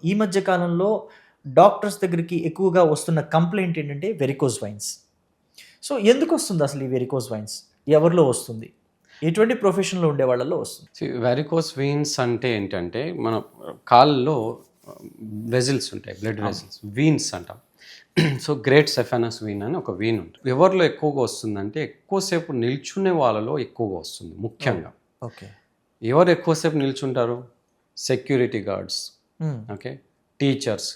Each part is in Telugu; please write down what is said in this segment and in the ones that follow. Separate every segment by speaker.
Speaker 1: ఈ మధ్య కాలంలో డాక్టర్స్ దగ్గరికి ఎక్కువగా వస్తున్న కంప్లైంట్ ఏంటంటే వెరికోజ్ వైన్స్. సో ఎందుకు వస్తుంది అసలు ఈ వెరికోజ్ వైన్స్? ఎవరిలో వస్తుంది? ఎటువంటి ప్రొఫెషన్లో ఉండే వాళ్ళలో వస్తుంది?
Speaker 2: వెరికోస్ వెయిన్స్ అంటే ఏంటంటే మన కాళ్ళలో వెజిల్స్ ఉంటాయి, బ్లడ్ వెజిల్స్, వీన్స్ అంటాం. సో గ్రేట్ సెఫానస్ వీన్ అని ఒక వీన్ ఉంటుంది. ఎవరిలో ఎక్కువగా వస్తుందంటే ఎక్కువసేపు నిల్చునే వాళ్ళలో ఎక్కువగా వస్తుంది ముఖ్యంగా.
Speaker 1: ఓకే.
Speaker 2: ఎవరు ఎక్కువసేపు నిల్చుంటారు? సెక్యూరిటీ గార్డ్స్, ఓకే, టీచర్స్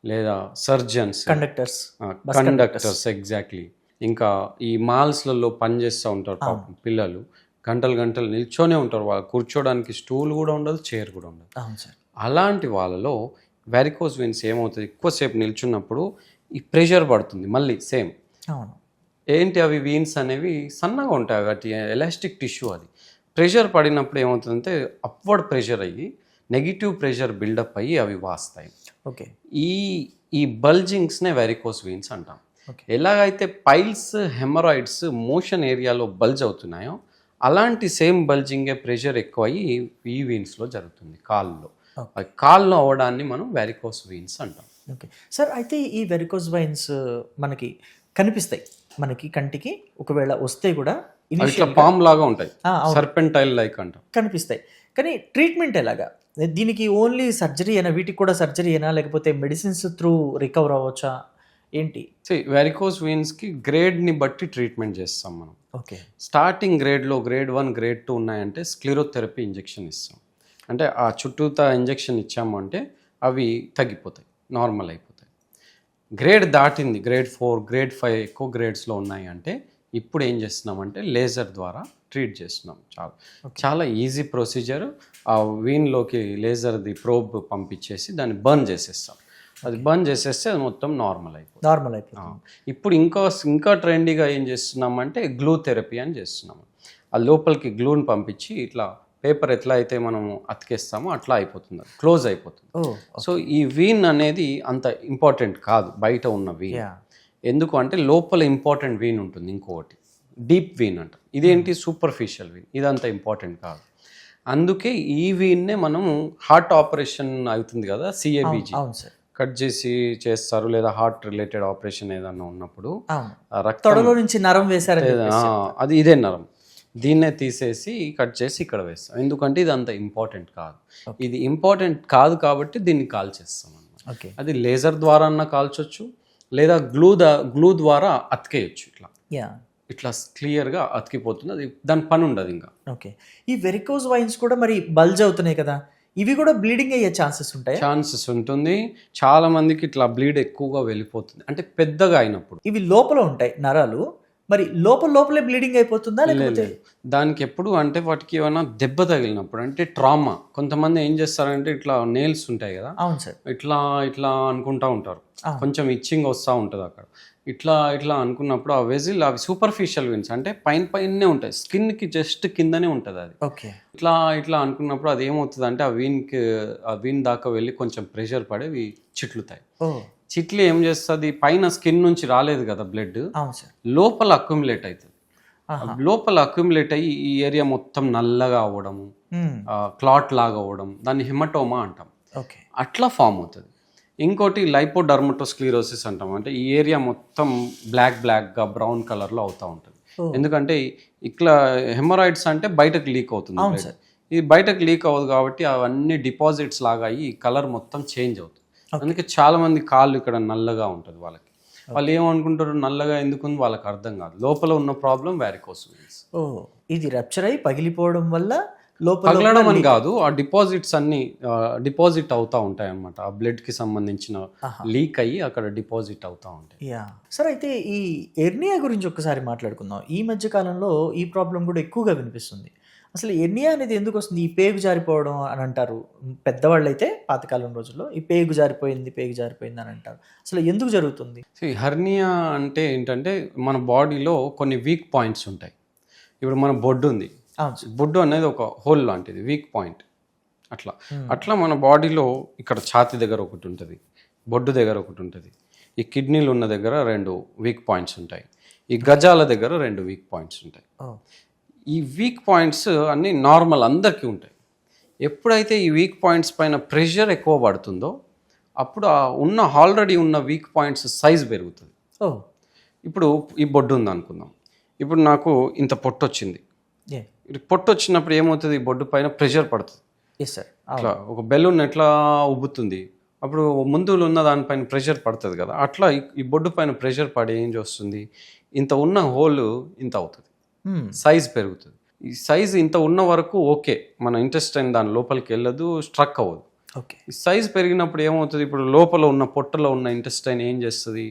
Speaker 2: లేదా సర్జన్స్, కండక్టర్స్, ఎగ్జాక్ట్లీ. ఇంకా ఈ మాల్స్లలో పనిచేస్తూ ఉంటారు పాపం పిల్లలు, గంటలు గంటలు నిల్చొనే ఉంటారు. వాళ్ళు కూర్చోడానికి స్టూల్ కూడా ఉండదు, చైర్ కూడా ఉండదు. అలాంటి వాళ్ళలో వెరికోస్ వెయిన్స్ ఏమవుతుంది, ఎక్కువసేపు నిల్చున్నప్పుడు ఈ ప్రెషర్ పడుతుంది. మళ్ళీ సేమ్ ఏంటి అవి వీన్స్ అనేవి సన్నగా ఉంటాయి, వాటి ఎలాస్టిక్ టిష్యూ. అది ప్రెషర్ పడినప్పుడు ఏమవుతుందంటే అప్వర్డ్ ప్రెషర్ అయ్యి నెగిటివ్ ప్రెషర్ బిల్డప్ అయ్యి అవి వాస్తాయి.
Speaker 1: ఓకే.
Speaker 2: ఈ బల్జింగ్స్నే వెరికోస్ వెయిన్స్ అంటాం. ఎలాగైతే పైల్స్, హెమరాయిడ్స్ మోషన్ ఏరియాలో బల్జ్ అవుతున్నాయో అలాంటి సేమ్ బల్జింగే ప్రెషర్ ఎక్కువ అయ్యి ఈ వెయిన్స్లో జరుగుతుంది కాళ్ళలో. కాళ్ళు అవ్వడాన్ని మనం వెరికోస్ వెయిన్స్ అంటాం.
Speaker 1: ఓకే సార్, అయితే ఈ వెరికోస్ వెయిన్స్ మనకి కనిపిస్తాయి, మనకి కంటికి ఒకవేళ వస్తే కూడా
Speaker 2: ఇట్లా పామ్ లాగా ఉంటాయి, సర్పెంటైల్ లైక్ అంటాం,
Speaker 1: కనిపిస్తాయి. కానీ ట్రీట్మెంట్ ఎలాగా? దీనికి ఓన్లీ సర్జరీ అయినా, వీటికి కూడా సర్జరీ అయినా, లేకపోతే మెడిసిన్స్ త్రూ రికవర్ అవ్వచ్చా ఏంటి?
Speaker 2: వెరికోస్ వెయిన్స్కి గ్రేడ్ని బట్టి ట్రీట్మెంట్ చేస్తాం మనం.
Speaker 1: ఓకే.
Speaker 2: స్టార్టింగ్ గ్రేడ్లో గ్రేడ్ 1, గ్రేడ్ 2 ఉన్నాయంటే స్క్లిరోథెరపీ ఇంజెక్షన్ ఇస్తాం. అంటే ఆ చుట్టూతా ఇంజెక్షన్ ఇచ్చాము అంటే అవి తగ్గిపోతాయి, నార్మల్ అయిపోతాయి. గ్రేడ్ దాటింది, గ్రేడ్ 4, గ్రేడ్ 5 ఎక్కువ గ్రేడ్స్లో ఉన్నాయి అంటే ఇప్పుడు ఏం చేస్తున్నామంటే లేజర్ ద్వారా ట్రీట్ చేస్తున్నాం. చాలా ఈజీ ప్రొసీజర్. ఆ వీన్లోకి లేజర్ది ప్రోబ్ పంపించేసి దాన్ని బర్న్ చేసేస్తాం. అది బర్న్ చేసేస్తే అది మొత్తం నార్మల్ అయిపోతుంది. ఇప్పుడు ఇంకా ట్రెండీగా ఏం చేస్తున్నామంటే గ్లూ థెరపీ అని చేస్తున్నాము. ఆ లోపలికి గ్లూని పంపించి ఇట్లా పేపర్ ఎట్లా అయితే మనం అతికేస్తామో అట్లా అయిపోతుంది, క్లోజ్ అయిపోతుంది. సో ఈ వీన్ అనేది అంత ఇంపార్టెంట్ కాదు బయట ఉన్న వీన్. ఎందుకు అంటే లోపల ఇంపార్టెంట్ వీన్ ఉంటుంది, ఇంకొకటి డీప్ వీన్ అంట. ఇదేంటి సూపర్ఫిషియల్ వీన్, ఇదంత ఇంపార్టెంట్ కాదు. అందుకే ఈ వీన్నే మనం హార్ట్ ఆపరేషన్ అవుతుంది కదా, సిఏబిజి కట్ చేసి చేస్తారు, లేదా హార్ట్ రిలేటెడ్ ఆపరేషన్ ఏదన్నా ఉన్నప్పుడు
Speaker 1: రక్తంలో నుంచి నరం వేశారు,
Speaker 2: అది ఇదే నరం, దీన్నే తీసేసి కట్ చేసి ఇక్కడ వేస్తాం. ఎందుకంటే ఇది అంత ఇంపార్టెంట్ కాదు. ఇది ఇంపార్టెంట్ కాదు కాబట్టి దీన్ని కాల్చేస్తాం అన్నమాట. అది లేజర్ ద్వారా అన్నా కాల్చొచ్చు, లేదా గ్లూ ద్వారా అతికేయచ్చు. ఇట్లా క్లియర్గా అతికిపోతుంది, అది దాని పని ఉండదు ఇంకా.
Speaker 1: ఓకే. ఈ వెరికోజ్ వైన్స్ కూడా మరి బల్జ్ అవుతున్నాయి కదా, ఇవి కూడా బ్లీడింగ్ అయ్యే ఛాన్సెస్ ఉంటాయి?
Speaker 2: ఛాన్సెస్ ఉంటుంది. చాలా మందికి ఇట్లా బ్లీడ్ ఎక్కువగా వెళ్ళిపోతుంది, అంటే పెద్దగా అయినప్పుడు.
Speaker 1: ఇవి లోపల ఉంటాయి నరాలు, మరి లోపలే బ్లీడింగ్ అయిపోతుందా?
Speaker 2: లేదు, దానికి ఎప్పుడు అంటే వాటికి ఏమైనా దెబ్బ తగిలినప్పుడు, అంటే ట్రామా. కొంతమంది ఏం చేస్తారంటే ఇట్లా నెయిల్స్ ఉంటాయి కదా,
Speaker 1: అవును సార్,
Speaker 2: ఇట్లా అనుకుంటా ఉంటారు, కొంచెం ఇచ్చింగ్ వస్తూ ఉంటుంది అక్కడ. ఇట్లా అనుకున్నప్పుడు ఆ వెజిల్, అవి సూపర్ఫిషియల్ విన్స్, అంటే పైనే ఉంటాయి, స్కిన్కి జస్ట్ కిందనే ఉంటుంది అది.
Speaker 1: ఓకే.
Speaker 2: ఇట్లా అనుకున్నప్పుడు అది ఏమవుతుంది అంటే ఆ వీన్ దాకా వెళ్ళి కొంచెం ప్రెషర్ పడి అవి చిట్లుతాయి. చిట్లు ఏం చేస్తుంది, పైన స్కిన్ నుంచి రాలేదు కదా బ్లడ్, లోపల అక్యుములేట్ అవుతుంది. లోపల అక్యుములేట్ అయ్యి ఈ ఏరియా మొత్తం నల్లగా అవ్వడము, క్లాట్ లాగా అవ్వడం, దాన్ని హెమటోమా అంటాం. అట్లా ఫామ్ అవుతుంది. ఇంకోటి లైపోడర్మటోస్క్లిరోసిస్ అంటాం, అంటే ఈ ఏరియా మొత్తం బ్లాక్గా బ్రౌన్ కలర్లో అవుతూ ఉంటుంది. ఎందుకంటే ఇట్లా హెమరాయిడ్స్ అంటే బయటకు లీక్ అవుతుంది, ఇది బయటకు లీక్ అవ్వదు కాబట్టి అవన్నీ డిపాజిట్స్ లాగా అయ్యి కలర్ మొత్తం చేంజ్ అవుతుంది. అందుకే చాలా మంది కాళ్ళు ఇక్కడ నల్లగా ఉంటుంది వాళ్ళకి. వాళ్ళు ఏమనుకుంటారు నల్లగా ఎందుకుంది, వాళ్ళకి అర్థం కాదు, లోపల ఉన్న ప్రాబ్లం వెరికోస్ వెయిన్స్.
Speaker 1: ఇది రప్చర్ అయ్యి పగిలిపోవడం వల్ల
Speaker 2: పగలడం అని కాదు, ఆ డిపాజిట్స్ అన్ని డిపాజిట్ అవుతూ ఉంటాయి అన్నమాట. ఆ బ్లడ్కి సంబంధించిన లీక్ అయ్యి అక్కడ డిపాజిట్ అవుతూ ఉంటాయి.
Speaker 1: సార్, అయితే ఈ ఎర్నియా గురించి ఒక్కసారి మాట్లాడుకుందాం. ఈ మధ్య కాలంలో ఈ ప్రాబ్లం కూడా ఎక్కువగా వినిపిస్తుంది. అసలు ఎర్నియా అనేది ఎందుకు వస్తుంది? ఈ పేగు జారిపోవడం అని అంటారు పెద్దవాళ్ళు అయితే, పాతకాలం రోజుల్లో ఈ పేగు జారిపోయింది అని అంటారు. అసలు ఎందుకు జరుగుతుంది?
Speaker 2: హెర్నియా అంటే ఏంటంటే మన బాడీలో కొన్ని వీక్ పాయింట్స్ ఉంటాయి. ఇప్పుడు మన బొడ్డు ఉంది, బొడ్డు అనేది ఒక హోల్ లాంటిది, వీక్ పాయింట్. అట్లా మన బాడీలో ఇక్కడ ఛాతీ దగ్గర ఒకటి ఉంటుంది, బొడ్డు దగ్గర ఒకటి ఉంటుంది, ఈ కిడ్నీలు ఉన్న దగ్గర 2 వీక్ పాయింట్స్ ఉంటాయి, ఈ గజాల దగ్గర 2 వీక్ పాయింట్స్ ఉంటాయి. ఈ వీక్ పాయింట్స్ అన్నీ నార్మల్ అందరికీ ఉంటాయి. ఎప్పుడైతే ఈ వీక్ పాయింట్స్ పైన ప్రెషర్ ఎక్కువ పడుతుందో అప్పుడు ఆ ఆల్రెడీ ఉన్న వీక్ పాయింట్స్ సైజ్ పెరుగుతుంది.
Speaker 1: ఓ
Speaker 2: ఇప్పుడు ఈ బొడ్డు ఉంది అనుకుందాం. ఇప్పుడు నాకు ఇంత పొట్టు వచ్చింది. పొట్టు వచ్చినప్పుడు ఏమవుతుంది, ఈ బొడ్డు పైన ప్రెషర్ పడుతుంది.
Speaker 1: Yes sir.
Speaker 2: అట్లా ఒక బెలూన్ ఎట్లా ఉబ్బుతుంది, అప్పుడు ముందు ఉన్న దానిపైన ప్రెషర్ పడుతుంది కదా, అట్లా ఈ బొడ్డు పైన ప్రెషర్ పడి ఏం చేస్తుంది, ఇంత ఉన్న హోల్ ఇంత అవుతుంది, సైజ్ పెరుగుతుంది. ఈ సైజ్ ఇంత ఉన్న వరకు ఓకే, మన ఇంటెస్టైన్ దాని లోపలికి వెళ్ళదు, స్ట్రక్ అవ్వదు.
Speaker 1: ఓకే.
Speaker 2: ఈ సైజ్ పెరిగినప్పుడు ఏమవుతుంది, ఇప్పుడు లోపల ఉన్న పొట్టలో ఉన్న ఇంటెస్టైన్ ఏం చేస్తుంది,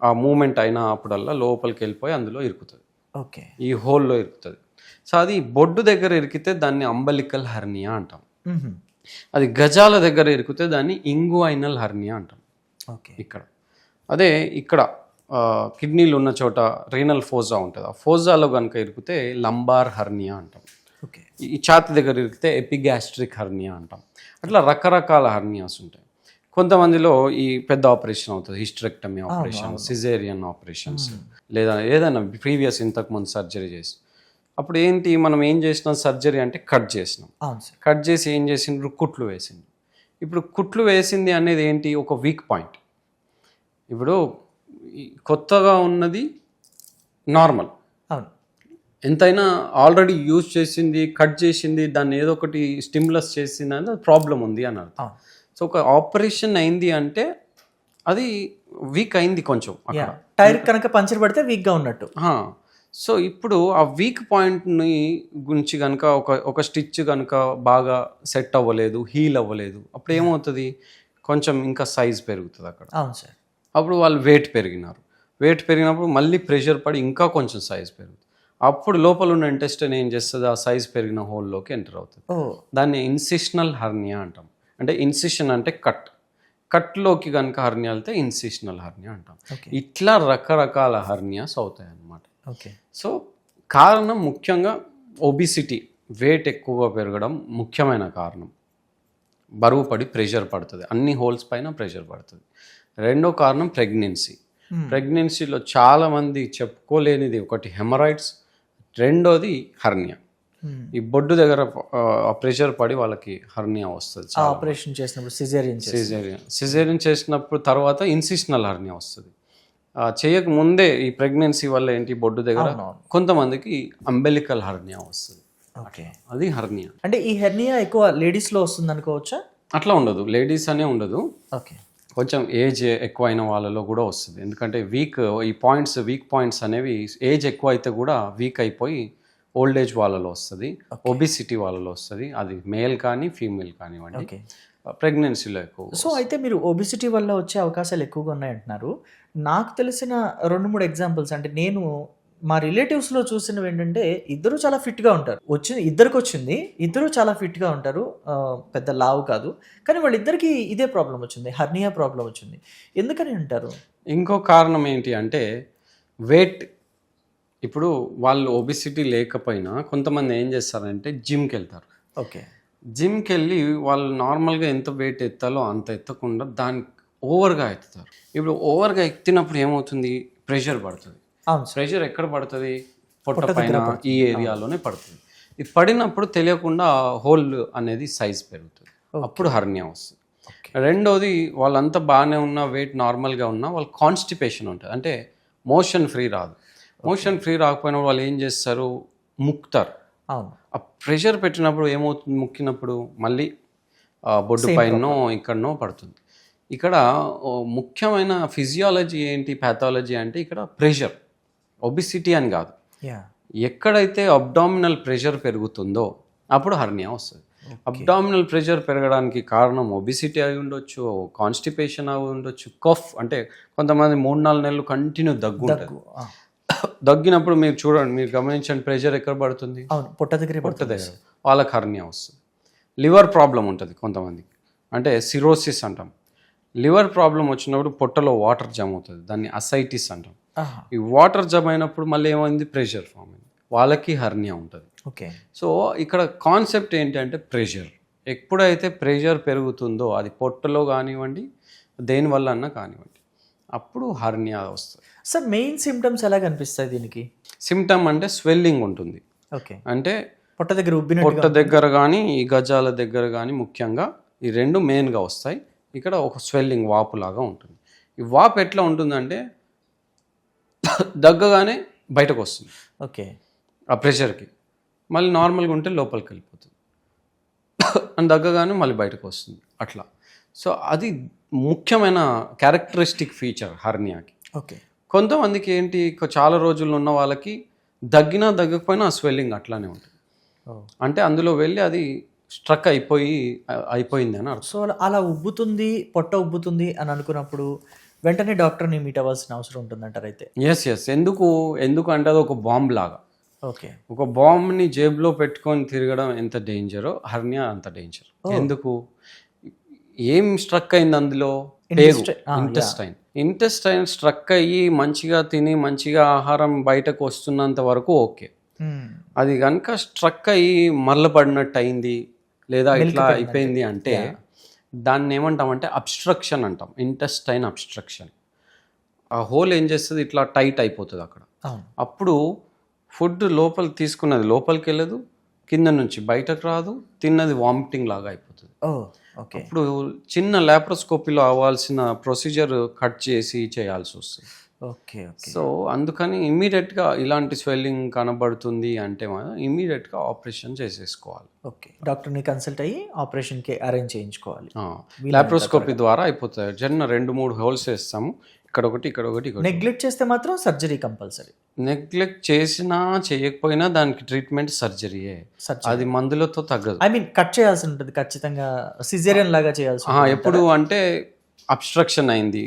Speaker 2: ఆ మూమెంట్ అయినా అప్పుడల్లా లోపలికి వెళ్ళిపోయి అందులో ఇరుకుతుంది.
Speaker 1: ఓకే.
Speaker 2: ఈ హోల్లో ఇరుకుతుంది. సో అది బొడ్డు దగ్గర ఇరికితే దాన్ని అంబలికల్ హెర్నియా అంటాం. అది గజాల దగ్గర ఇరికితే దాన్ని ఇంగువైనల్ హెర్నియా అంటాం.
Speaker 1: ఓకే.
Speaker 2: అదే ఇక్కడ కిడ్నీలు ఉన్న చోట రీనల్ ఫోజా ఉంటుంది, ఆ ఫోజాలో కనుక ఇరికితే లంబార్ హెర్నియా అంటాం.
Speaker 1: ఓకే.
Speaker 2: ఈ ఛాతి దగ్గర ఇరికితే ఎపిగాస్ట్రిక్ హెర్నియా అంటాం. అట్లా రకరకాల హెర్నియాస్ ఉంటాయి. కొంతమందిలో ఈ పెద్ద ఆపరేషన్ అవుతుంది, హిస్టరెక్టమీ ఆపరేషన్, సిజేరియన్ ఆపరేషన్స్, లేదా ఏదైనా ప్రీవియస్ ఇంతకుముందు సర్జరీ చేసి, అప్పుడు ఏంటి, మనం ఏం చేసినాం సర్జరీ అంటే కట్ చేసినాం. కట్ చేసి ఏం చేసిండ్రు, కుట్లు వేసిండ్రు. ఇప్పుడు కుట్లు వేసింది అనేది ఏంటి, ఒక వీక్ పాయింట్. ఇప్పుడు కొత్తగా ఉన్నది నార్మల్, ఎంతైనా ఆల్రెడీ యూజ్ చేసింది, కట్ చేసింది, దాన్ని ఏదో ఒకటి స్టిమ్యులస్ చేసింది అని ప్రాబ్లం ఉంది అని అర్థం. సో ఒక ఆపరేషన్ అయింది అంటే అది వీక్ అయింది కొంచెం,
Speaker 1: టైర్ కనుక పంచర్ పడితే వీక్గా ఉన్నట్టు.
Speaker 2: సో ఇప్పుడు ఆ వీక్ పాయింట్ని గురించి కనుక ఒక స్టిచ్ కనుక బాగా సెట్ అవ్వలేదు, హీల్ అవ్వలేదు, అప్పుడు ఏమవుతుంది, కొంచెం ఇంకా సైజ్ పెరుగుతుంది అక్కడ.
Speaker 1: అవును సార్.
Speaker 2: అప్పుడు వాళ్ళు వెయిట్ పెరిగినప్పుడు మళ్ళీ ప్రెషర్ పడి ఇంకా కొంచెం సైజ్ పెరుగుతుంది. అప్పుడు లోపల ఉన్న ఇంటెస్టైన్ ఏం చేస్తుంది, ఆ సైజ్ పెరిగిన హోల్లోకి ఎంటర్ అవుతుంది. దాన్ని ఇన్సిషనల్ హెర్నియా అంటాం. అంటే ఇన్సిషన్ అంటే కట్లోకి కనుక హెర్నియా వెళ్తే ఇన్సిషనల్ హెర్నియా అంటాం. ఇట్లా రకరకాల హెర్నియాస్ అవుతాయి అన్నమాట.
Speaker 1: ఓకే.
Speaker 2: సో కారణం ముఖ్యంగా ఒబిసిటీ, వెయిట్ ఎక్కువగా పెరగడం ముఖ్యమైన కారణం. బరువు పడి ప్రెషర్ పడుతుంది, అన్ని హోల్స్ పైన ప్రెషర్ పడుతుంది. రెండో కారణం ప్రెగ్నెన్సీలో చాలామంది చెప్పుకోలేనిది ఒకటి హెమరాయిడ్స్, రెండోది హెర్నియా. ఈ బొడ్డు దగ్గర ప్రెషర్ పడి వాళ్ళకి హెర్నియా వస్తుంది.
Speaker 1: ఆపరేషన్ చేసినప్పుడు
Speaker 2: సిజేరియన్ చేసినప్పుడు తర్వాత ఇన్సిషనల్ హెర్నియా వస్తుంది. చేయక ముందే ఈ ప్రెగ్నెన్సీ వల్ల ఏంటి, బొడ్డు దగ్గర కొంతమందికి అంబెలికల్ హెర్నియా వస్తుంది.
Speaker 1: ఓకే.
Speaker 2: అది హెర్నియా.
Speaker 1: అంటే ఈ హెర్నియా ఎక్కువ లేడీస్లో వస్తుంది అనుకోవచ్చా?
Speaker 2: అట్లా ఉండదు, లేడీస్ అనే ఉండదు.
Speaker 1: ఓకే.
Speaker 2: కొంచెం ఏజ్ ఎక్కువైన వాళ్ళలో కూడా వస్తుంది. ఎందుకంటే వీక్ పాయింట్స్ అనేవి ఏజ్ ఎక్కువ అయితే కూడా వీక్ అయిపోయి ఓల్డ్ ఏజ్ వాళ్ళలో వస్తుంది, ఒబిసిటీ వాళ్ళలో వస్తుంది. అది మేల్ కానీ ఫీమేల్ కానివ్వండి, ప్రెగ్నెన్సీలో ఎక్కువ.
Speaker 1: సో అయితే మీరు ఒబిసిటీ వల్ల వచ్చే అవకాశాలు ఎక్కువగా ఉన్నాయంటున్నారు. నాకు తెలిసిన 2-3 ఎగ్జాంపుల్స్, అంటే నేను మా రిలేటివ్స్లో చూసినవి ఏంటంటే, ఇద్దరు చాలా ఫిట్గా ఉంటారు. ఇద్దరు చాలా ఫిట్గా ఉంటారు, పెద్ద లావు కాదు, కానీ వాళ్ళిద్దరికి ఇదే ప్రాబ్లం వచ్చింది, హెర్నియా ప్రాబ్లం వచ్చింది. ఎందుకని అంటారు?
Speaker 2: ఇంకో కారణం ఏంటి అంటే వెయిట్. ఇప్పుడు వాళ్ళు ఒబిసిటీ లేకపోయినా కొంతమంది ఏం చేస్తారంటే జిమ్కి వెళ్తారు.
Speaker 1: ఓకే.
Speaker 2: జిమ్కి వెళ్ళి వాళ్ళు నార్మల్గా ఎంత వెయిట్ ఎత్తాలో అంత ఎత్తకుండా దాన్ని ఓవర్గా ఎత్తుతారు. ఇప్పుడు ఓవర్గా ఎత్తినప్పుడు ఏమవుతుంది, ప్రెషర్ పడుతుంది. ప్రెషర్ ఎక్కడ పడుతుంది, పొట్ట పైన ఈ ఏరియాలోనే పడుతుంది. ఇది పడినప్పుడు తెలియకుండా హోల్ అనేది సైజ్ పెరుగుతుంది, అప్పుడు హెర్నియా వస్తుంది. రెండోది, వాళ్ళంతా బాగానే ఉన్నా, వెయిట్ నార్మల్గా ఉన్నా, వాళ్ళు కాన్స్టిపేషన్ ఉంటుంది, అంటే మోషన్ ఫ్రీ రాదు. మోషన్ ఫ్రీ రాకపోయినా వాళ్ళు ఏం చేస్తారు, ముక్తారు. ఆ ప్రెషర్ పెట్టినప్పుడు ఏమవుతుంది, ముక్కినప్పుడు మళ్ళీ బొడ్డు పైనో ఇక్కడనో పడుతుంది. ఇక్కడ ముఖ్యమైన ఫిజియాలజీ ఏంటి, ప్యాథాలజీ అంటే ఇక్కడ ప్రెషర్, ఒబిసిటీ అని కాదు. ఎక్కడైతే అబ్డామినల్ ప్రెషర్ పెరుగుతుందో అప్పుడు హెర్నియా వస్తుంది. అబ్డామినల్ ప్రెషర్ పెరగడానికి కారణం ఒబిసిటీ అయి ఉండొచ్చు, కాన్స్టిపేషన్ అయి ఉండొచ్చు, కఫ్, అంటే కొంతమంది 3-4 నెలలు కంటిన్యూ దగ్గు ఉంటుంది. దగ్గినప్పుడు మీరు చూడండి, మీరు గమనించండి, ప్రెషర్ ఎక్కడ పడుతుంది,
Speaker 1: పొట్ట దగ్గర,
Speaker 2: వాళ్ళకి హెర్నియా వస్తుంది. లివర్ ప్రాబ్లం ఉంటుంది కొంతమందికి, అంటే సిరోసిస్ అంటాం. లివర్ ప్రాబ్లం వచ్చినప్పుడు పొట్టలో వాటర్ జమ అవుతుంది, దాన్ని అసైటిస్ అంటాం. ఈ వాటర్ జమ అయినప్పుడు మళ్ళీ ఏమైంది, ప్రెషర్ ఫామ్ అయింది, వాళ్ళకి హెర్నియా ఉంటుంది.
Speaker 1: ఓకే.
Speaker 2: సో ఇక్కడ కాన్సెప్ట్ ఏంటంటే ప్రెషర్. ఎప్పుడైతే ప్రెషర్ పెరుగుతుందో అది పొట్టలో కానివ్వండి, దేనివల్ల అన్నా కానివ్వండి, అప్పుడు హెర్నియా వస్తుంది.
Speaker 1: సార్ మెయిన్ సిమ్టమ్స్ ఎలా కనిపిస్తాయి దీనికి?
Speaker 2: సిమ్టమ్ అంటే స్వెల్లింగ్ ఉంటుంది.
Speaker 1: ఓకే.
Speaker 2: అంటే
Speaker 1: పొట్ట దగ్గర ఉబ్బినట్టుగా
Speaker 2: పొట్ట దగ్గర కానీ ఈ గజాల దగ్గర కానీ ముఖ్యంగా ఈ రెండు మెయిన్గా వస్తాయి. ఇక్కడ ఒక స్వెల్లింగ్ వాపు లాగా ఉంటుంది. ఈ వాపు ఎట్లా ఉంటుందంటే దగ్గగానే బయటకు వస్తుంది
Speaker 1: ఓకే.
Speaker 2: ఆ ప్రెషర్కి, మళ్ళీ నార్మల్గా ఉంటే లోపలికి వెళ్ళిపోతుంది అని దగ్గగానే మళ్ళీ బయటకు వస్తుంది అట్లా. సో అది ముఖ్యమైన క్యారెక్టరిస్టిక్ ఫీచర్ హర్నియాకి.
Speaker 1: ఓకే.
Speaker 2: కొంతమందికి ఏంటి చాలా రోజులు ఉన్న వాళ్ళకి దగ్గినా దగ్గకపోయినా ఆ స్వెల్లింగ్ అట్లానే ఉంటుంది. అంటే అందులో వెళ్ళి అది స్ట్రక్ అయిపోయింది అని అర్థం.
Speaker 1: సో అలా ఉబ్బుతుంది, పొట్ట ఉబ్బుతుంది అని అనుకున్నప్పుడు వెంటనే డాక్టర్ని మీట్ అవ్వాల్సిన అవసరం ఉంటుందంటారు అయితే?
Speaker 2: ఎస్ ఎందుకు అంటే అది ఒక బాంబ్ లాగా.
Speaker 1: ఓకే.
Speaker 2: ఒక బాంబ్ని జేబులో పెట్టుకొని తిరగడం ఎంత డేంజరో హర్నియా అంత డేంజర్. ఎందుకు? ఏం స్ట్రక్ అయింది అందులో? పేగు, ఇంటెస్టైన్ స్ట్రక్ అయ్యి మంచిగా తిని మంచిగా ఆహారం బయటకు వస్తున్నంత వరకు ఓకే. అది కనుక స్ట్రక్ అయ్యి మరలబడినట్టు అయింది లేదా ఇట్లా అయిపోయింది అంటే దాన్ని ఏమంటామంటే అబ్స్ట్రక్షన్ అంటాం. Intestine abstraction. ఆ హోల్ ఏం చేస్తుంది, ఇట్లా టైట్ అయిపోతుంది అక్కడ. అప్పుడు ఫుడ్ లోపల తీసుకున్నది లోపలికి వెళ్ళదు, కింద నుంచి బయటకు రాదు, తిన్నది వామిటింగ్ లాగా అయిపోతుంది. అప్పుడు చిన్న లాప్రోస్కోపీలో అవ్వాల్సిన ప్రొసీజర్ కట్ చేసి చేయాల్సి వస్తుంది.
Speaker 1: ఓకే.
Speaker 2: సో అందుకని ఇమ్మీడియట్గా ఇలాంటి స్వెల్లింగ్ కనబడుతుంది అంటే మనం ఇమ్మీడియట్గా ఆపరేషన్ చేసేసుకోవాలి.
Speaker 1: ఓకే. డాక్టర్ని కన్సల్ట్ అయ్యి ఆపరేషన్కి అరేంజ్ చేయించుకోవాలి.
Speaker 2: లాప్రోస్కోపీ ద్వారా అయిపోతుంది. 2-3 హోల్స్ వేస్తాము, ఇక్కడ ఒకటి.
Speaker 1: నెగ్లెక్ట్ చేస్తే మాత్రం సర్జరీ కంపల్సరీ.
Speaker 2: నెగ్లెక్ట్ చేసినా చేయకపోయినా దానికి ట్రీట్మెంట్ సర్జరీయే. అది మందులతో తగ్గదు.
Speaker 1: ఐ మీన్ కట్ చేయాల్సి ఉంటుంది ఖచ్చితంగా, సిజేరియన్ లాగా చేయాల్సి ఉంటుంది.
Speaker 2: ఎప్పుడు అంటే అబ్స్ట్రక్షన్ అయింది,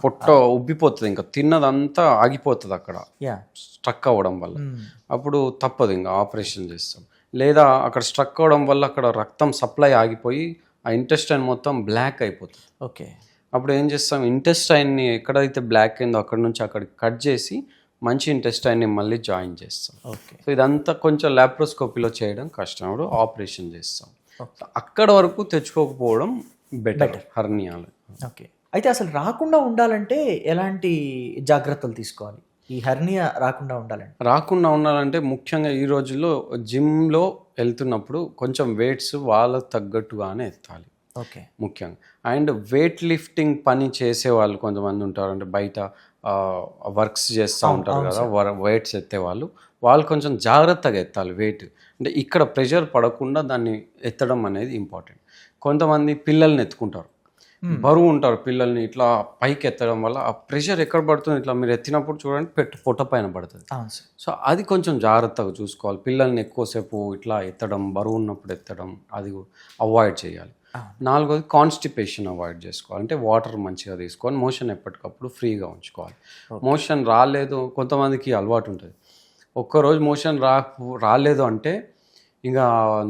Speaker 2: పొట్ట ఉబ్బిపోతుంది, ఇంకా తిన్నదంతా ఆగిపోతుంది అక్కడ స్ట్రక్ అవ్వడం వల్ల. అప్పుడు తప్పదు, ఇంకా ఆపరేషన్ చేస్తాం. లేదా అక్కడ స్ట్రక్ అవ్వడం వల్ల అక్కడ రక్తం సప్లై ఆగిపోయి ఆ ఇంటెస్టైన్ మొత్తం బ్లాక్ అయిపోతుంది.
Speaker 1: ఓకే.
Speaker 2: అప్పుడు ఏం చేస్తాం, ఇంటెస్టైన్ని ఎక్కడైతే బ్లాక్ అయిందో అక్కడ నుంచి అక్కడికి కట్ చేసి మంచి ఇంటెస్టైన్ని మళ్ళీ జాయిన్ చేస్తాం.
Speaker 1: ఓకే.
Speaker 2: సో ఇదంతా కొంచెం లాప్రోస్కోపీలో చేయడం కష్టం, అప్పుడు ఆపరేషన్ చేస్తాం. అక్కడ వరకు తెచ్చుకోకపోవడం బెటర్ హర్నియాలు.
Speaker 1: ఓకే. అయితే అసలు రాకుండా ఉండాలంటే ఎలాంటి జాగ్రత్తలు తీసుకోవాలి ఈ హెర్నియా రాకుండా ఉండాలంటే?
Speaker 2: ముఖ్యంగా ఈ రోజుల్లో జిమ్లో వెళ్తున్నప్పుడు కొంచెం వెయిట్స్ వాళ్ళకు తగ్గట్టుగానే ఎత్తాలి.
Speaker 1: ఓకే.
Speaker 2: ముఖ్యంగా. అండ్ వెయిట్ లిఫ్టింగ్ పని చేసే వాళ్ళు కొంతమంది ఉంటారు, అంటే బయట వర్క్స్ చేస్తూ ఉంటారు కదా, వెయిట్స్ ఎత్తే వాళ్ళు కొంచెం జాగ్రత్తగా ఎత్తాలి వెయిట్. అంటే ఇక్కడ ప్రెషర్ పడకుండా దాన్ని ఎత్తడం అనేది ఇంపార్టెంట్. కొంతమంది పిల్లల్ని ఎత్తుకుంటారు, బరువు ఉంటారు, పిల్లల్ని ఇట్లా పైకి ఎత్తడం వల్ల ఆ ప్రెషర్ ఎక్కడ పడుతుంది, ఇట్లా మీరు ఎత్తినప్పుడు చూడండి పొట్ట పైన పడుతుంది. సో అది కొంచెం జాగ్రత్తగా చూసుకోవాలి. పిల్లల్ని ఎక్కువసేపు ఇట్లా ఎత్తడం, బరువు ఉన్నప్పుడు ఎత్తడం అది అవాయిడ్ చేయాలి. 4వది కాన్స్టిపేషన్ అవాయిడ్ చేసుకోవాలి. అంటే వాటర్ మంచిగా తీసుకొని మోషన్ ఎప్పటికప్పుడు ఫ్రీగా ఉంచుకోవాలి. మోషన్ రాలేదు, కొంతమందికి అలవాటు ఉంటుంది, ఒక్కరోజు మోషన్ రాలేదు అంటే ఇంకా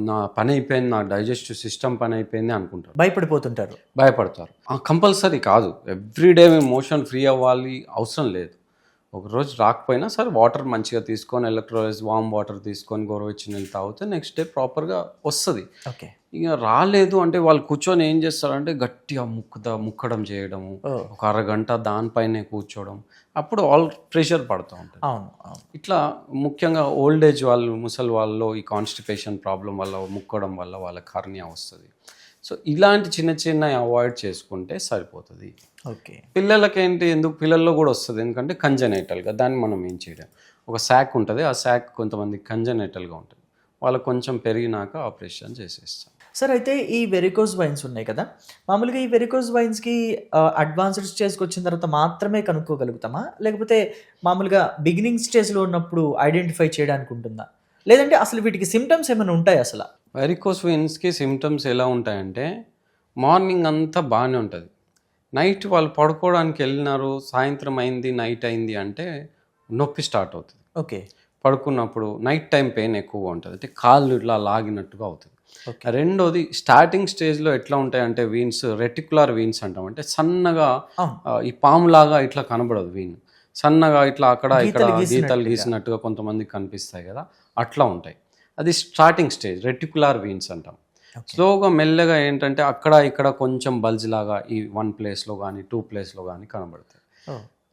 Speaker 2: నా పని అయిపోయింది, నా డైజెస్టివ్ సిస్టమ్ పని అయిపోయింది అనుకుంటారు, భయపడతారు. కంపల్సరీ కాదు, ఎవ్రీడే మోషన్ ఫ్రీ అవ్వాలి అవసరం లేదు. ఒకరోజు రాకపోయినా సరే వాటర్ మంచిగా తీసుకొని ఎలక్ట్రోలైజ్ వామ్ వాటర్ తీసుకొని గోరువెచ్చని నీళ్ళు తాగితే నెక్స్ట్ డే ప్రాపర్గా వస్తుంది.
Speaker 1: ఓకే.
Speaker 2: ఇక రాలేదు అంటే వాళ్ళు కూర్చొని ఏం చేస్తారంటే గట్టిగా ముక్కడం చేయడము, ఒక అరగంట దానిపైనే కూర్చోవడం, అప్పుడు ప్రెషర్ పడుతూ ఉంటుంది. ఇట్లా ముఖ్యంగా ఓల్డ్ ఏజ్ వాళ్ళు, ముసలి వాళ్ళలో ఈ కాన్స్టిపేషన్ ప్రాబ్లం వల్ల ముక్కడం వల్ల వాళ్ళకి హర్నియా వస్తుంది. సో ఇలాంటి చిన్న అవాయిడ్ చేసుకుంటే సరిపోతుంది.
Speaker 1: ఓకే.
Speaker 2: పిల్లల్లో కూడా వస్తుంది, ఎందుకంటే కంజనైటల్గా దాన్ని మనం ఏం చేయలేం. ఒక శాక్ ఉంటుంది, ఆ శాక్ కొంతమంది కంజనైటల్గా ఉంటుంది, వాళ్ళకి కొంచెం పెరిగినాక ఆపరేషన్ చేసేస్తాం.
Speaker 1: సార్, అయితే ఈ వెరికోజ్ వైన్స్ ఉన్నాయి కదా, మామూలుగా ఈ వెరికోజ్ వైన్స్కి అడ్వాన్స్డ్ స్టేజ్కి వచ్చిన తర్వాత మాత్రమే కనుక్కోగలుగుతామా, లేకపోతే మామూలుగా బిగినింగ్ స్టేజ్లో ఉన్నప్పుడు ఐడెంటిఫై చేయడానికి ఉంటుందా, లేదంటే అసలు వీటికి సిమ్టమ్స్ ఏమైనా ఉంటాయి? అసలు
Speaker 2: వెరికోజ్ వెయిన్స్కి సిమ్టమ్స్ ఎలా ఉంటాయంటే మార్నింగ్ అంతా బాగానే ఉంటుంది, నైట్ వాళ్ళు పడుకోవడానికి వెళ్ళినారు, సాయంత్రం అయింది, నైట్ అయింది అంటే నొప్పి స్టార్ట్ అవుతుంది.
Speaker 1: ఓకే.
Speaker 2: పడుకున్నప్పుడు నైట్ టైం పెయిన్ ఎక్కువగా ఉంటుంది, అంటే కాళ్ళు ఇట్లా లాగినట్టుగా అవుతుంది. రెండోది స్టార్టింగ్ స్టేజ్లో ఎట్లా ఉంటాయంటే వీన్స్ రెటికులర్ వీన్స్ అంటాం, అంటే సన్నగా ఈ పాములాగా ఇట్లా కనబడదు వీన్, సన్నగా ఇట్లా అక్కడ ఇక్కడ గీతలు గీసినట్టుగా కొంతమందికి కనిపిస్తాయి కదా, అట్లా ఉంటాయి. అది స్టార్టింగ్ స్టేజ్, రెటికులర్ వీన్స్ అంటాం. స్లోగా మెల్లగా ఏంటంటే అక్కడ ఇక్కడ కొంచెం బల్జ్ లాగా ఈ 1 ప్లేస్లో కానీ 2 ప్లేస్లో కానీ కనబడతాయి.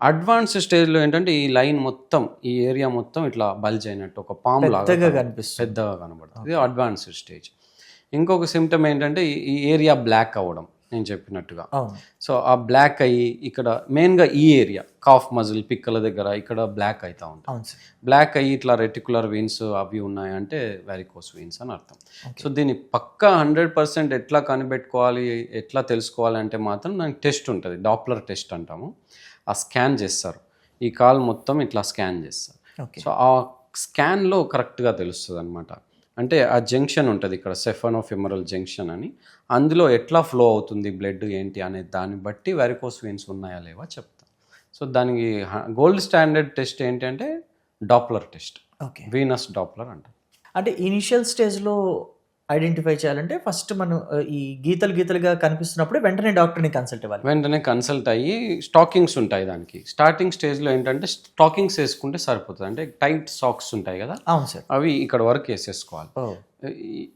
Speaker 2: అడ్వాన్స్ స్టేజ్లో ఏంటంటే ఈ లైన్ మొత్తం ఈ ఏరియా మొత్తం ఇట్లా బల్జ్ అయినట్టు ఒక పాము లాగా
Speaker 1: పెద్దగా కనిపిస్తుంది.
Speaker 2: పెద్దగా కనబడుతుంది. ఇది అడ్వాన్స్డ్ స్టేజ్. ఇంకొక సిమ్టమ్ ఏంటంటే ఈ ఏరియా బ్లాక్ అవ్వడం నేను చెప్పినట్టుగా.
Speaker 1: అవును.
Speaker 2: సో ఆ బ్లాక్ అయ్యి ఇక్కడ మెయిన్గా ఈ ఏరియా కాఫ్ మజిల్ పిక్కల దగ్గర ఇక్కడ బ్లాక్ అవుతూ ఉంటుంది.
Speaker 1: అవును సార్.
Speaker 2: బ్లాక్ అయ్యి ఇట్లా రెటికులర్ వెయిన్స్ అవి ఉన్నాయంటే వెరికోస్ వెయిన్స్ అని అర్థం. సో దీన్ని పక్కా 100% ఎట్లా కనిపెట్టుకోవాలి, ఎట్లా తెలుసుకోవాలి అంటే మాత్రం నాకు టెస్ట్ ఉంటుంది, డాప్లర్ టెస్ట్ అంటాము. ఆ స్కాన్ చేస్తారు, ఈ కాల్ మొత్తం ఇట్లా స్కాన్ చేస్తారు.
Speaker 1: ఓకే.
Speaker 2: సో ఆ స్కాన్లో కరెక్ట్గా తెలుస్తుంది అనమాట. అంటే ఆ జంక్షన్ ఉంటుంది ఇక్కడ సెఫనోఫెమరల్ జంక్షన్ అని, అందులో ఎట్లా ఫ్లో అవుతుంది బ్లడ్ ఏంటి అనే దాన్ని బట్టి వెరికోస్ వెయిన్స్ ఉన్నాయా లేవా చెప్తాం. సో దానికి గోల్డ్ స్టాండర్డ్ టెస్ట్ ఏంటంటే Doppler test,
Speaker 1: okay.
Speaker 2: Venus Doppler అంటారు.
Speaker 1: అంటే ఇనిషియల్ స్టేజ్లో ఐడెంటిఫై చేయాలంటే ఫస్ట్ మనం ఈ గీతలుగా కనిపిస్తున్నప్పుడే వెంటనే డాక్టర్ని కన్సల్ట్ అవ్వాలి.
Speaker 2: వెంటనే కన్సల్ట్ అయ్యి స్టాకింగ్స్ ఉంటాయి దానికి. స్టార్టింగ్ స్టేజ్లో ఏంటంటే స్టాకింగ్స్ వేసుకుంటే సరిపోతుంది. అంటే టైట్ సాక్స్ ఉంటాయి కదా,
Speaker 1: అవును సార్.
Speaker 2: అవి ఇక్కడ వరకు వేసేసుకోవాలి.
Speaker 1: ఓ,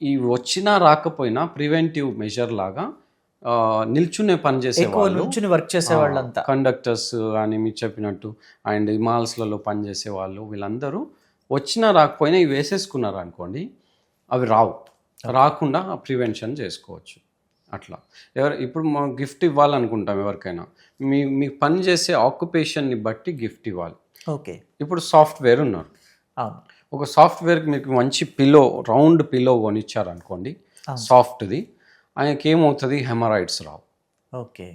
Speaker 2: ఇవి వచ్చినా రాకపోయినా ప్రివెంటివ్ మెజర్ లాగా నిల్చునే పని చేసే
Speaker 1: ఎక్కువ
Speaker 2: వాళ్ళు,
Speaker 1: నుంచుని వర్క్ చేసే వాళ్ళంతా,
Speaker 2: కండక్టర్స్ కానీ మీరు చెప్పినట్టు అండ్ మాల్స్లలో పనిచేసే వాళ్ళు, వీళ్ళందరూ వచ్చినా రాకపోయినా ఇవి వేసేసుకున్నారు అనుకోండి, అవి రాకుండా ప్రివెన్షన్ చేసుకోవచ్చు. అట్లా ఇప్పుడు మనం గిఫ్ట్ ఇవ్వాలనుకుంటాం ఎవరికైనా, మీకు పని చేసే ఆక్యుపేషన్ని బట్టి గిఫ్ట్ ఇవ్వాలి.
Speaker 1: ఓకే.
Speaker 2: ఇప్పుడు సాఫ్ట్వేర్ ఉన్నారు,
Speaker 1: అవును.
Speaker 2: ఒక సాఫ్ట్వేర్కి మీకు మంచి పిల్లో, రౌండ్ పిల్లో కొనిచ్చారు అనుకోండి సాఫ్ట్ది, ఆయనకి ఏమవుతుంది, హెమరాయిడ్స్ రావు.
Speaker 1: ఓకే.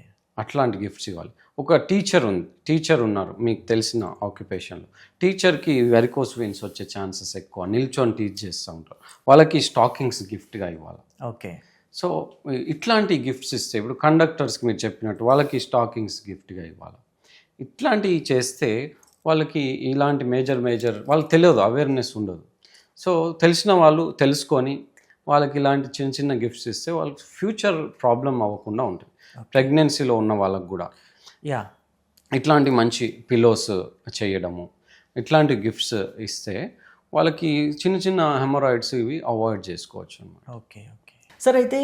Speaker 2: అట్లాంటి గిఫ్ట్స్ ఇవ్వాలి. ఒక టీచర్ ఉన్నారు మీకు తెలిసిన ఆక్యుపేషన్లో, టీచర్కి వెరికోస్ వెయిన్స్ వచ్చే ఛాన్సెస్ ఎక్కువ, నిల్చొని టీచ్ చేస్తూ ఉంటారు, వాళ్ళకి స్టాకింగ్స్ గిఫ్ట్గా ఇవ్వాలి.
Speaker 1: ఓకే.
Speaker 2: సో ఇట్లాంటి గిఫ్ట్స్ ఇస్తే, ఇప్పుడు కండక్టర్స్కి మీరు చెప్పినట్టు వాళ్ళకి స్టాకింగ్స్ గిఫ్ట్గా ఇవ్వాలి. ఇట్లాంటివి చేస్తే వాళ్ళకి ఇలాంటి మేజర్ వాళ్ళకి తెలియదు, అవేర్నెస్ ఉండదు. సో తెలిసిన వాళ్ళు తెలుసుకొని వాళ్ళకి ఇలాంటి చిన్న గిఫ్ట్స్ ఇస్తే వాళ్ళకి ఫ్యూచర్ ప్రాబ్లం అవ్వకుండా ఉంటుంది. ప్రెగ్నెన్సీలో ఉన్న వాళ్ళకు కూడా ఇట్లాంటి మంచి పిల్లోస్ చేయడము, ఇట్లాంటి గిఫ్ట్స్ ఇస్తే వాళ్ళకి చిన్న హెమరాయిడ్స్ ఇవి అవాయిడ్ చేసుకోవచ్చు అన్నమాట.
Speaker 1: ఓకే. సార్, అయితే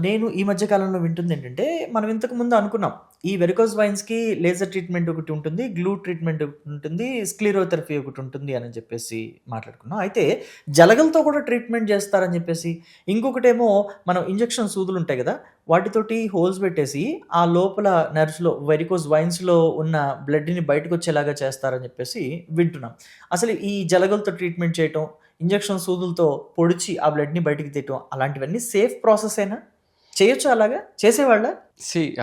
Speaker 1: నేను ఈ మధ్య కాలంలో వింటుంది ఏంటంటే, మనం ఇంతకు ముందు అనుకున్నాం ఈ వెరికోస్ వైన్స్కి లేజర్ ట్రీట్మెంట్ ఒకటి ఉంటుంది, గ్లూ ట్రీట్మెంట్ ఒకటి ఉంటుంది, స్క్లీరోథెరపీ ఒకటి ఉంటుంది అని చెప్పేసి మాట్లాడుకున్నాం. అయితే జలగలతో కూడా ట్రీట్మెంట్ చేస్తారని చెప్పేసి, ఇంకొకటేమో మనం ఇంజెక్షన్ సూదులు ఉంటాయి కదా, వాటితోటి హోల్స్ పెట్టేసి ఆ లోపల నర్వ్స్లో వెరికోస్ వైన్స్లో ఉన్న బ్లడ్ని బయటకు వచ్చేలాగా చేస్తారని చెప్పేసి వింటున్నాం. అసలు ఈ జలగలతో ట్రీట్మెంట్ చేయటం, ఇంజెక్షన్ సూదులతో పొడిచి ఆ బ్లడ్ని బయటికి తీయటం, అలాంటివన్నీ సేఫ్ ప్రాసెస్ అయినా చేయొచ్చు? అలాగా చేసేవాళ్ళ?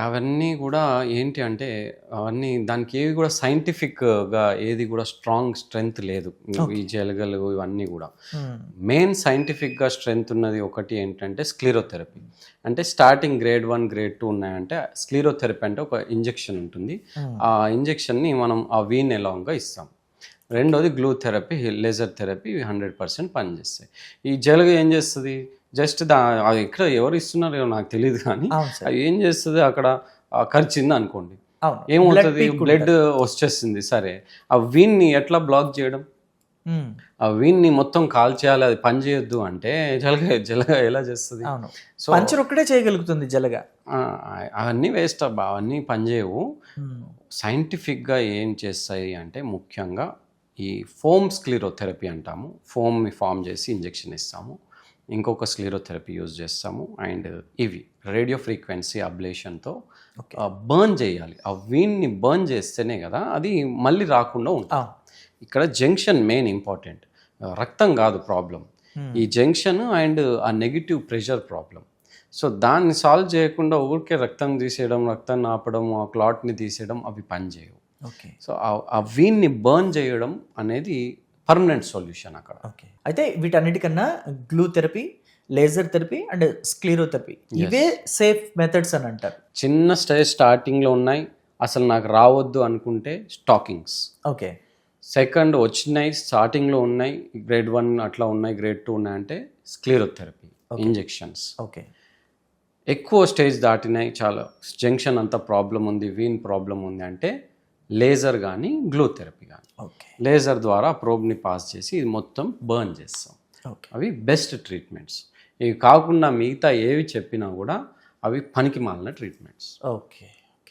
Speaker 2: అవన్నీ కూడా ఏంటి అంటే, అవన్నీ దానికి ఏవి కూడా సైంటిఫిక్గా ఏది కూడా స్ట్రెంగ్త్ లేదు. ఈ జలగలు ఇవన్నీ కూడా మెయిన్ సైంటిఫిక్గా స్ట్రెంగ్త్ ఉన్నది ఒకటి ఏంటంటే స్క్లీరోథెరపీ. అంటే స్టార్టింగ్ గ్రేడ్ 1 గ్రేడ్ 2 ఉన్నాయంటే స్క్లీరోథెరపీ అంటే ఒక ఇంజెక్షన్ ఉంటుంది, ఆ ఇంజెక్షన్ని మనం ఆ వీన్ ఎలాంగా ఇస్తాం. రెండోది గ్లూ థెరపీ, లేజర్ థెరపీ 100% పనిచేస్తాయి. ఈ జలగ ఏం చేస్తుంది, జస్ట్ అది ఎక్కడ ఎవరు ఇస్తున్నారో నాకు తెలియదు, కానీ అది ఏం చేస్తుంది, అక్కడ ఖర్చింది అనుకోండి, ఏమవుతుంది, బ్లడ్ వచ్చేస్తుంది. సరే, ఆ వీన్ని ఎట్లా బ్లాక్ చేయడం, ఆ వీన్ని మొత్తం కాల్ చేయాలి, అది పని చేయొద్దు అంటే జలగ ఎలా చేస్తుంది?
Speaker 1: సో పంచర్ ఒక్కటే చేయగలుగుతుంది జలగ.
Speaker 2: అవన్నీ వేస్ట్ అబ్బా, అవన్నీ పనిచేయవు. సైంటిఫిక్గా ఏం చేస్తాయి అంటే ముఖ్యంగా ఈ ఫోమ్ స్క్లీరోథెరపీ అంటాము, ఫోమ్ని ఫామ్ చేసి ఇంజెక్షన్ ఇస్తాము. ఇంకొక స్క్లీరోథెరపీ యూజ్ చేస్తాము. అండ్ ఇవి రేడియో ఫ్రీక్వెన్సీ అబ్లేషన్తో బర్న్ చేయాలి. ఆ వీన్ని బర్న్ చేస్తేనే కదా అది మళ్ళీ రాకుండా ఉంటుంది. ఇక్కడ జంక్షన్ మెయిన్ ఇంపార్టెంట్, రక్తం కాదు ప్రాబ్లం, ఈ జంక్షన్ అండ్ ఆ నెగిటివ్ ప్రెషర్ ప్రాబ్లం. సో దాన్ని సాల్వ్ చేయకుండా ఊరికే రక్తం తీసేయడం, రక్తాన్ని ఆపడం, ఆ క్లాట్ని తీసేయడం అవి పనిచేయవు. సో ఆ వీన్ని బర్న్ చేయడం అనేది పర్మనెంట్ సొల్యూషన్ అక్కడ.
Speaker 1: అయితే వీటన్నిటికన్నా glue therapy, laser therapy and sclerotherapy ఇవే సేఫ్ మెథడ్స్ అని అంటారు.
Speaker 2: చిన్న స్టార్టింగ్లో ఉన్నాయి, అసలు నాకు రావద్దు అనుకుంటే స్టాకింగ్స్.
Speaker 1: ఓకే.
Speaker 2: సెకండ్ వచ్చినాయి, స్టార్టింగ్లో ఉన్నాయి, గ్రేడ్ 1 అట్లా ఉన్నాయి, గ్రేడ్ 2 ఉన్నాయంటే స్క్లీరోథెరపీ ఇంజెక్షన్స్.
Speaker 1: ఓకే.
Speaker 2: ఎక్కువ స్టేజ్ దాటినాయి, చాలా జంక్షన్ అంతా ప్రాబ్లం ఉంది, వీన్ ప్రాబ్లం ఉంది అంటే లేజర్ కానీ గ్లూ థెరపీ కానీ. లేజర్ ద్వారా ప్రోబ్ని పాస్ చేసి ఇది మొత్తం బర్న్ చేస్తాం. అవి బెస్ట్ ట్రీట్మెంట్స్. ఇవి కాకుండా మిగతా ఏవి చెప్పినా కూడా అవి పనికి మాలిన ట్రీట్మెంట్స్.
Speaker 1: ఓకే.